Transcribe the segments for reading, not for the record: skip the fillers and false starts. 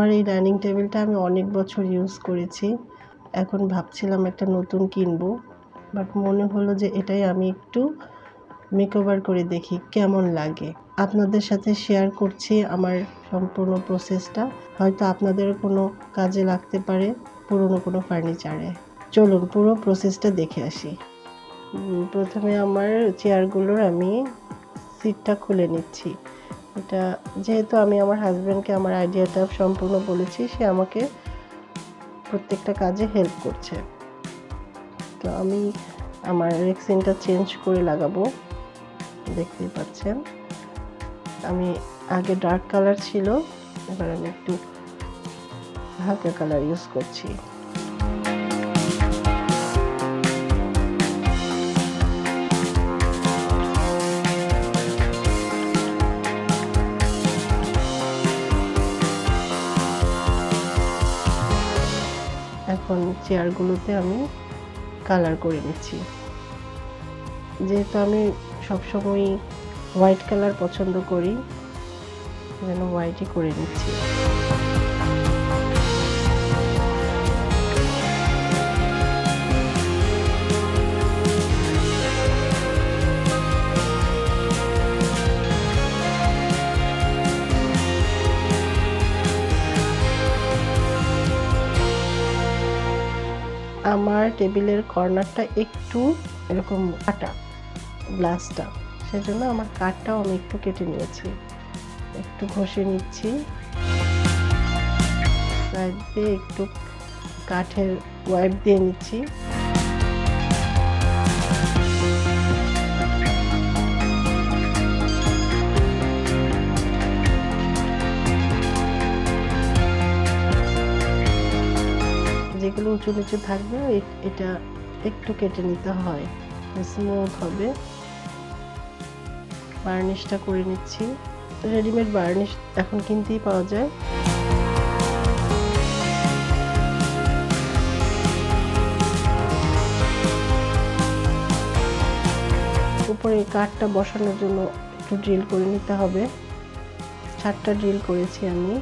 আমার এই ডাইনিং টেবিলটা আমি অনেক বছর ইউজ করেছি। এখন ভাবছিলাম একটা নতুন কিনবো, বাট মনে হলো যে এটাই আমি একটু মেকওভার করে দেখি কেমন লাগে। আপনাদের সাথে শেয়ার করছি আমার সম্পূর্ণ প্রসেসটা, হয়তো আপনাদের কোনো কাজে লাগতে পারে পুরনো কোনো ফার্নিচারে। চলুন পুরো প্রসেসটা দেখে আসি। প্রথমে আমার চেয়ারগুলোর আমি সিটটা খুলে নিচ্ছি। এটা যেহেতু আমি আমার হাজব্যান্ডকে আমার আইডিয়াটা সম্পূর্ণ বলেছি, সে আমাকে প্রত্যেকটা কাজে হেল্প করছে। তো আমি আমার রেক্সিনটা চেঞ্জ করে লাগাবো, দেখতেই পাচ্ছেন। আমি আগে ডার্ক কালার ছিল, এবার আমি একটু হালকা কালার ইউজ করছি। এখন চেয়ারগুলোতে আমি কালার করে নিচ্ছি। যেহেতু আমি সবসময় হোয়াইট কালার পছন্দ করি, যেন হোয়াইটই করে নিচ্ছি। আমার টেবিলের কর্নারটা একটু এরকম কাটা, গ্লাসটা, সেজন্য আমার কাঠটাও আমি একটু কেটে নিয়েছি। একটু ঘষে নিচ্ছি, সাইড দিয়ে একটু কাঠের ওয়াইপ দিয়ে নিচ্ছি। যেগুলো উঁচু নিচু থাকবে এটা একটু কেটে নিতে হয়, স্মুথ হবে। বার্নিশটা করে নিচ্ছি। রেডিমেড বার্নিশ এখন কিনতেই পাওয়া যায়। উপরে কাঠটা বসানোর জন্য একটু ড্রিল করে নিতে হবে। 4টা ড্রিল করেছি আমি।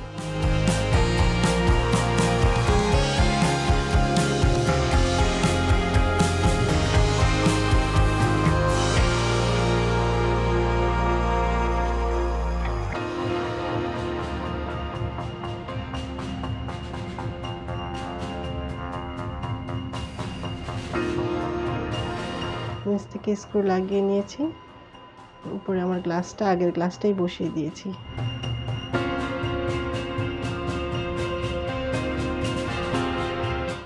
নিচ থেকে স্ক্রু লাগিয়ে নিয়েছি। উপরে আমার গ্লাসটা আগের গ্লাসটাই বসিয়ে দিয়েছি।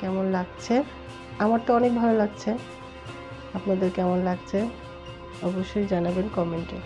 কেমন লাগছে? আমার তো অনেক ভালো লাগছে। আপনাদের কেমন লাগছে অবশ্যই জানাবেন কমেন্টে।